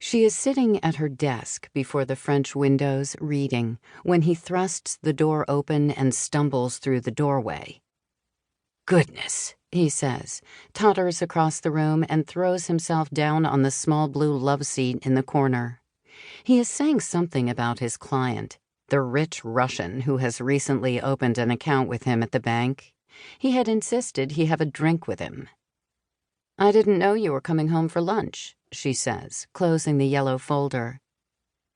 She is sitting at her desk before the French windows, reading, when he thrusts the door open and stumbles through the doorway. "Goodness," he says, totters across the room and throws himself down on the small blue love seat in the corner. He is saying something about his client, the rich Russian who has recently opened an account with him at the bank. He had insisted he have a drink with him. "I didn't know you were coming home for lunch," she says, closing the yellow folder.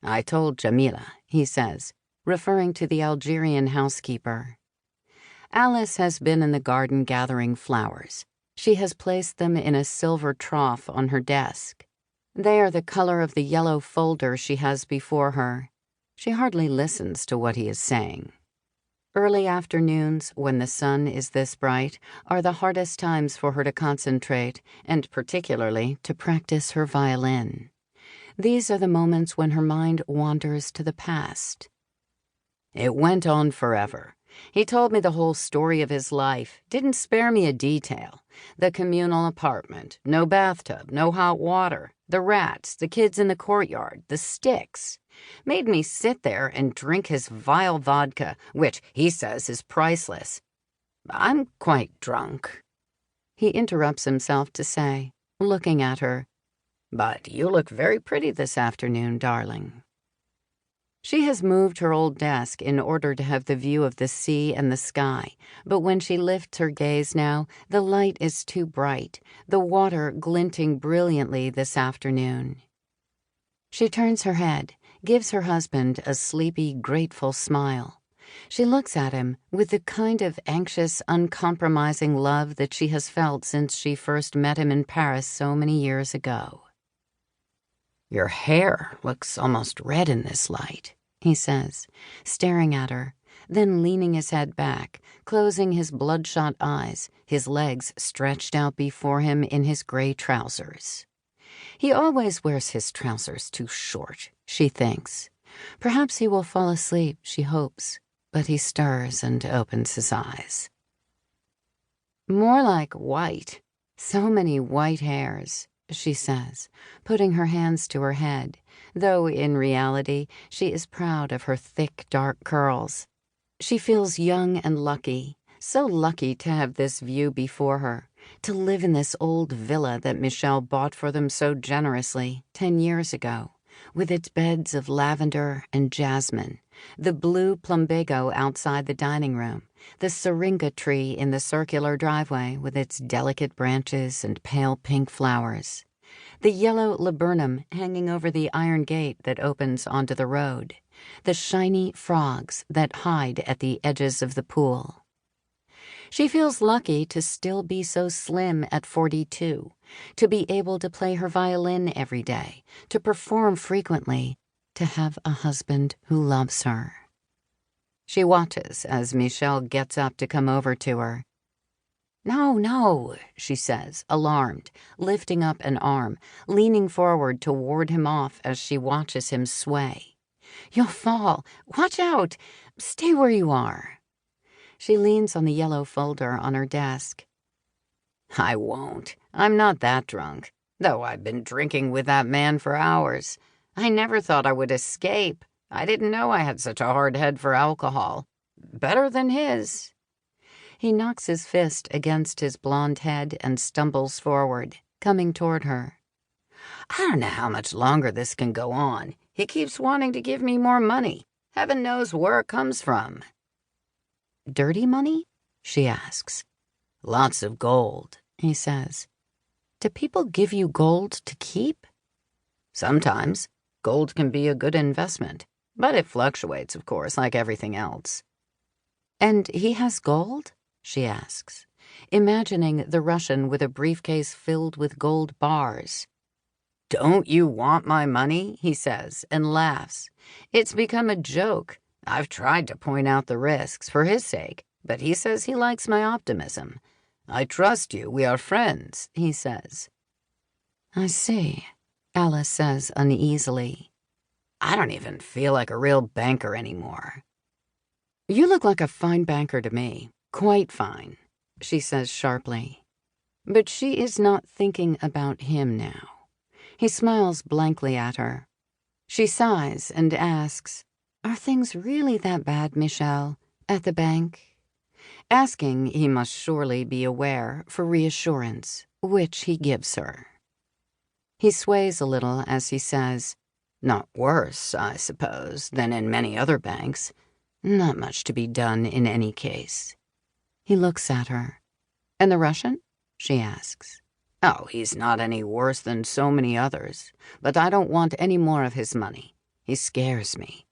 "I told Jamila," he says, referring to the Algerian housekeeper. Alice has been in the garden gathering flowers. She has placed them in a silver trough on her desk. They are the color of the yellow folder she has before her. She hardly listens to what he is saying. Early afternoons, when the sun is this bright, are the hardest times for her to concentrate, and particularly to practice her violin. These are the moments when her mind wanders to the past. "It went on forever. He told me the whole story of his life, didn't spare me a detail. The communal apartment, no bathtub, no hot water, the rats, the kids in the courtyard, the sticks. Made me sit there and drink his vile vodka, which he says is priceless. I'm quite drunk." He interrupts himself to say, looking at her, "But you look very pretty this afternoon, darling." She has moved her old desk in order to have the view of the sea and the sky, but when she lifts her gaze now, the light is too bright, the water glinting brilliantly this afternoon. She turns her head, gives her husband a sleepy, grateful smile. She looks at him with the kind of anxious, uncompromising love that she has felt since she first met him in Paris so many years ago. "Your hair looks almost red in this light," he says, staring at her, then leaning his head back, closing his bloodshot eyes, his legs stretched out before him in his gray trousers. He always wears his trousers too short, she thinks. Perhaps he will fall asleep, she hopes, but he stirs and opens his eyes. "More like white. So many white hairs," she says, putting her hands to her head, though in reality she is proud of her thick, dark curls. She feels young and lucky, so lucky to have this view before her, to live in this old villa that Michel bought for them so generously 10 years ago, with its beds of lavender and jasmine, the blue plumbago outside the dining room, the syringa tree in the circular driveway with its delicate branches and pale pink flowers, the yellow laburnum hanging over the iron gate that opens onto the road, the shiny frogs that hide at the edges of the pool. She feels lucky to still be so slim at 42, to be able to play her violin every day, to perform frequently, to have a husband who loves her. She watches as Michel gets up to come over to her. "No, no," she says, alarmed, lifting up an arm, leaning forward to ward him off as she watches him sway. "You'll fall. Watch out. Stay where you are." She leans on the yellow folder on her desk. "I won't. I'm not that drunk, though I've been drinking with that man for hours. I never thought I would escape. I didn't know I had such a hard head for alcohol. Better than his." He knocks his fist against his blonde head and stumbles forward, coming toward her. "I don't know how much longer this can go on. He keeps wanting to give me more money. Heaven knows where it comes from." "Dirty money?" she asks. "Lots of gold," he says. "Do people give you gold to keep?" "Sometimes. Gold can be a good investment, but it fluctuates, of course, like everything else." "And he has gold?" she asks, imagining the Russian with a briefcase filled with gold bars. "Don't you want my money?" he says, and laughs. "It's become a joke. I've tried to point out the risks for his sake, but he says he likes my optimism. I trust you. We are friends," he says. "I see," Alice says uneasily. "I don't even feel like a real banker anymore." "You look like a fine banker to me. Quite fine," she says sharply. But she is not thinking about him now. He smiles blankly at her. She sighs and asks, "Are things really that bad, Michel, at the bank?" Asking, he must surely be aware, for reassurance, which he gives her. He sways a little as he says, "Not worse, I suppose, than in many other banks. Not much to be done in any case." He looks at her. "And the Russian?" she asks. "Oh, he's not any worse than so many others, but I don't want any more of his money. He scares me.